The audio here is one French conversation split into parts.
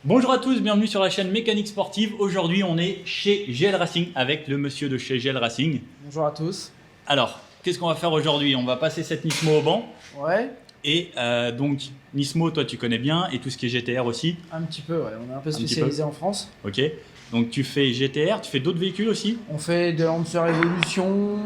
Bonjour à tous, bienvenue sur la chaîne Mécanique Sportive. Aujourd'hui, on est chez GL Racing avec le monsieur de chez GL Racing. Bonjour à tous. Alors, qu'est-ce qu'on va faire aujourd'hui? On va passer cette Nismo au banc. Ouais. Et donc, Nismo, toi, tu connais bien, et tout ce qui est GTR aussi. Un petit peu, ouais. On est un peu spécialisé en France. Ok. Donc, tu fais GTR, tu fais d'autres véhicules aussi? On fait de Lancer Evolution,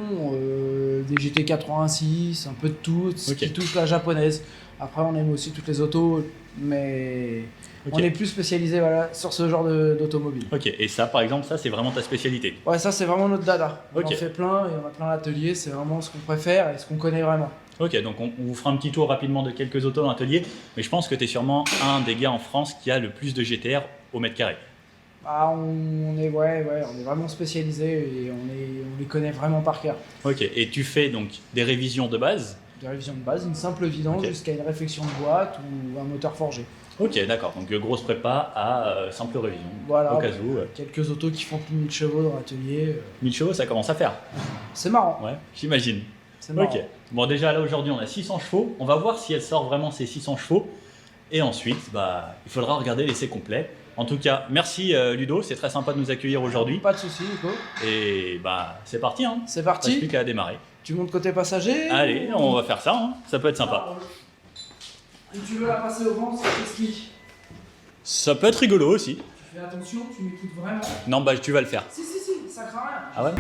des GT86, un peu de tout, ce qui touche la japonaise. Après, on aime aussi toutes les autos, mais on est plus spécialisé sur ce genre d'automobile. Ok, et ça, par exemple, ça, c'est vraiment ta spécialité? Ouais, ça, c'est vraiment notre dada. On en fait plein et on a plein d'ateliers, c'est vraiment ce qu'on préfère et ce qu'on connaît vraiment. Ok, donc on vous fera un petit tour rapidement de quelques autos dans l'atelier, mais je pense que tu es sûrement un des gars en France qui a le plus de GTR au mètre carré. Ah, on est vraiment spécialisé et on les connaît vraiment par cœur. Ok, et tu fais donc des révisions de base? Des révisions de base, une simple vidange jusqu'à une réflexion de boîte ou un moteur forgé. Ok, d'accord, donc grosse prépa à simple révision. Voilà, au cas où. Quelques autos qui font plus de 1000 chevaux dans l'atelier. 1000 chevaux, ça commence à faire. C'est marrant. Ouais, j'imagine. C'est marrant. Ok, bon déjà là aujourd'hui on a 600 chevaux, on va voir si elle sort vraiment ces 600 chevaux. Et ensuite, il faudra regarder l'essai complet. En tout cas, merci Ludo, c'est très sympa de nous accueillir aujourd'hui. Pas de soucis, Nico. Et c'est parti. Hein. C'est parti. Reste plus qu'à démarrer. Tu montes côté passager. Allez, on va faire ça, hein. Ça peut être sympa. Si tu veux la passer au vent, ça t'explique. Ça peut être rigolo aussi. Tu fais attention, tu m'écoutes vraiment. Non, tu vas le faire. Si, ça craint rien. Ah ouais?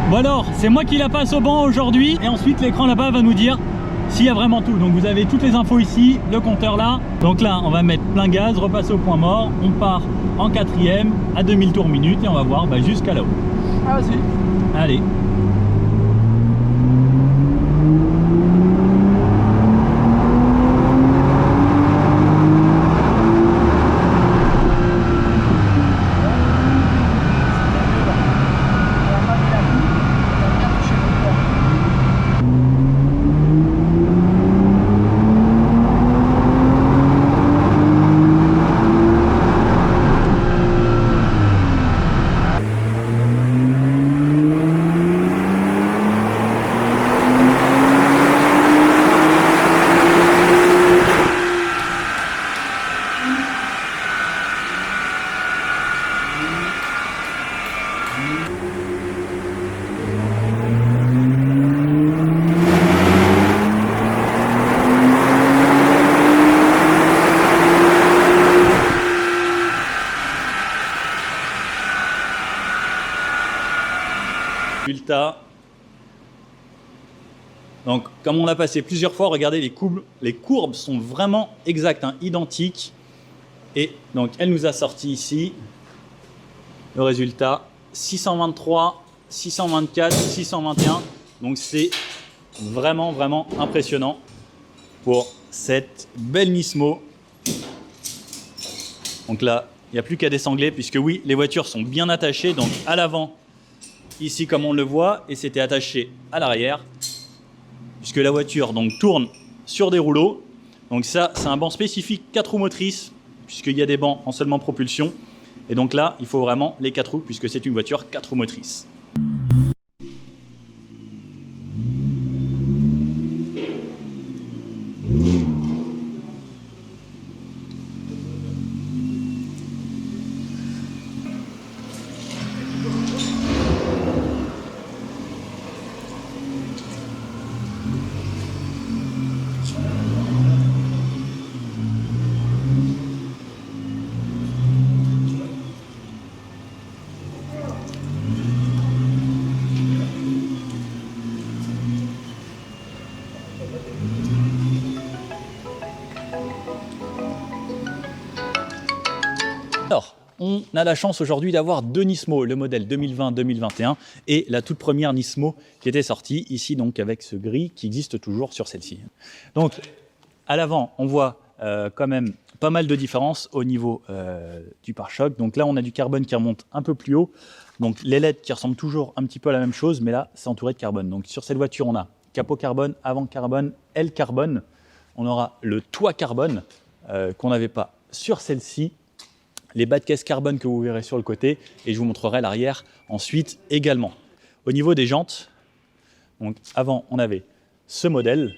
Bon alors, c'est moi qui la passe au banc aujourd'hui et ensuite l'écran là-bas va nous dire s'il y a vraiment tout. Donc vous avez toutes les infos ici, le compteur là. Donc là, on va mettre plein gaz, repasser au point mort. On part en quatrième à 2000 tours minute et on va voir jusqu'à là-haut. Ah vas-y. Allez. Donc comme on l'a passé plusieurs fois, regardez les courbes sont vraiment exactes, identiques. Et donc elle nous a sorti ici le résultat 623, 624, 621. Donc c'est vraiment impressionnant pour cette belle Nismo. Donc là, il n'y a plus qu'à désangler puisque oui, les voitures sont bien attachées. Donc à l'avant, ici comme on le voit, et c'était attaché à l'arrière. Puisque la voiture tourne sur des rouleaux. Donc ça, c'est un banc spécifique 4 roues motrices, puisqu'il y a des bancs en seulement propulsion. Et donc là, il faut vraiment les 4 roues, puisque c'est une voiture 4 roues motrices. Alors, on a la chance aujourd'hui d'avoir deux Nismo, le modèle 2020-2021 et la toute première Nismo qui était sortie ici donc avec ce gris qui existe toujours sur celle-ci. Donc à l'avant, on voit quand même pas mal de différences au niveau du pare-choc. Donc là, on a du carbone qui remonte un peu plus haut. Donc les LED qui ressemblent toujours un petit peu à la même chose, mais là, c'est entouré de carbone. Donc sur cette voiture, on a capot carbone, avant carbone, aile carbone. On aura le toit carbone qu'on n'avait pas sur celle-ci. Les bas de caisse carbone que vous verrez sur le côté. Et je vous montrerai l'arrière ensuite également. Au niveau des jantes, donc avant, on avait ce modèle.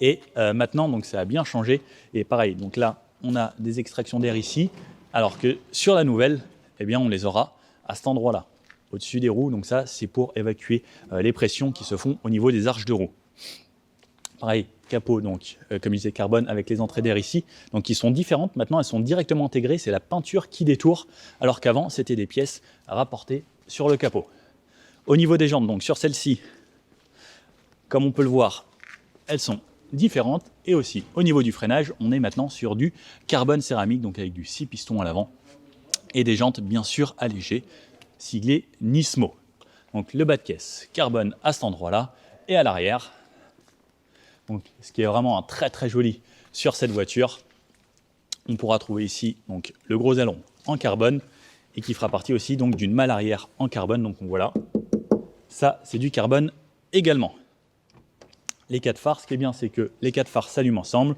Et maintenant, donc ça a bien changé. Et pareil, donc là, on a des extractions d'air ici, alors que sur la nouvelle, eh bien, on les aura à cet endroit-là, au-dessus des roues. Donc ça, c'est pour évacuer les pressions qui se font au niveau des arches de roue. Pareil, capot, donc comme je disais, carbone avec les entrées d'air ici, donc qui sont différentes. Maintenant, elles sont directement intégrées. C'est la peinture qui détourne, alors qu'avant, c'était des pièces rapportées sur le capot. Au niveau des jantes, donc sur celle-ci, comme on peut le voir, elles sont différentes. Et aussi au niveau du freinage, on est maintenant sur du carbone céramique, donc avec du 6 pistons à l'avant et des jantes bien sûr allégées, siglées Nismo. Donc le bas de caisse carbone à cet endroit-là et à l'arrière. Donc ce qui est vraiment un très très joli sur cette voiture. On pourra trouver ici donc le gros aileron en carbone et qui fera partie aussi donc d'une malle arrière en carbone. Donc voilà, ça c'est du carbone également. Les 4 phares, ce qui est bien, c'est que les 4 phares s'allument ensemble.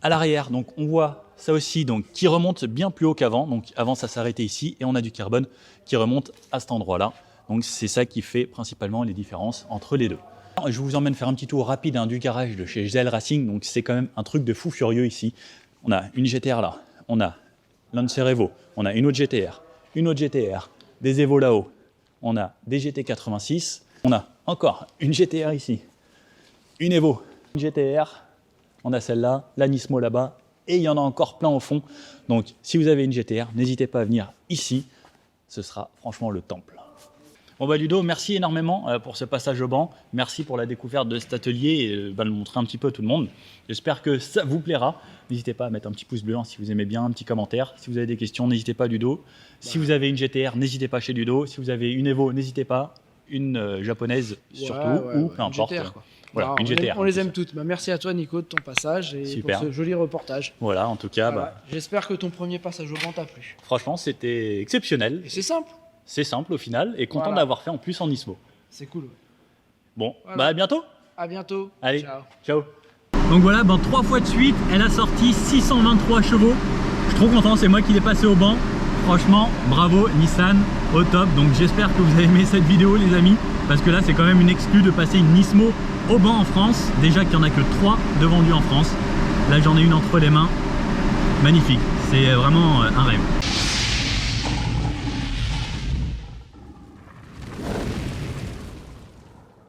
À l'arrière, donc on voit ça aussi, donc qui remonte bien plus haut qu'avant. Donc avant, ça s'arrêtait ici et on a du carbone qui remonte à cet endroit-là. Donc c'est ça qui fait principalement les différences entre les deux. Alors, je vous emmène faire un petit tour rapide du garage de chez GL Racing. Donc c'est quand même un truc de fou furieux ici. On a une GTR là, on a Lancer Evo, on a une autre GTR, des Evo là-haut, on a des GT86, on a encore une GTR ici. Une Evo, une GTR, on a celle-là, la Nismo là-bas, et il y en a encore plein au fond. Donc, si vous avez une GTR, n'hésitez pas à venir ici. Ce sera franchement le temple. Bon bah Ludo, merci énormément pour ce passage au banc. Merci pour la découverte de cet atelier et de le montrer un petit peu à tout le monde. J'espère que ça vous plaira. N'hésitez pas à mettre un petit pouce bleu si vous aimez bien, un petit commentaire. Si vous avez des questions, n'hésitez pas Ludo. Si vous avez une GTR, n'hésitez pas chez Ludo. Si vous avez une Evo, n'hésitez pas. Une japonaise surtout, ou peu importe. GTR, quoi. Voilà, Alors, une GTR. On les aime toutes. Bah, merci à toi Nico de ton passage et Super. pour ce joli reportage. Voilà, en tout cas, Voilà. J'espère que ton premier passage au banc t'a plu. franchement, c'était exceptionnel. Et c'est simple. C'est simple au final et content Voilà. d'avoir fait en plus en Nismo. C'est cool. Ouais. Bon, Voilà. bah à bientôt. À bientôt. Allez, Ciao. ciao. Donc voilà, 3 fois de suite, elle a sorti 623 chevaux. Je suis trop content, c'est moi qui l'ai passé au banc. Franchement, bravo Nissan, au top. Donc j'espère que vous avez aimé cette vidéo les amis, parce que là c'est quand même une exclue de passer une Nismo au banc en France. Déjà qu'il n'y en a que 3 de vendus en France. Là j'en ai une entre les mains. Magnifique, c'est vraiment un rêve.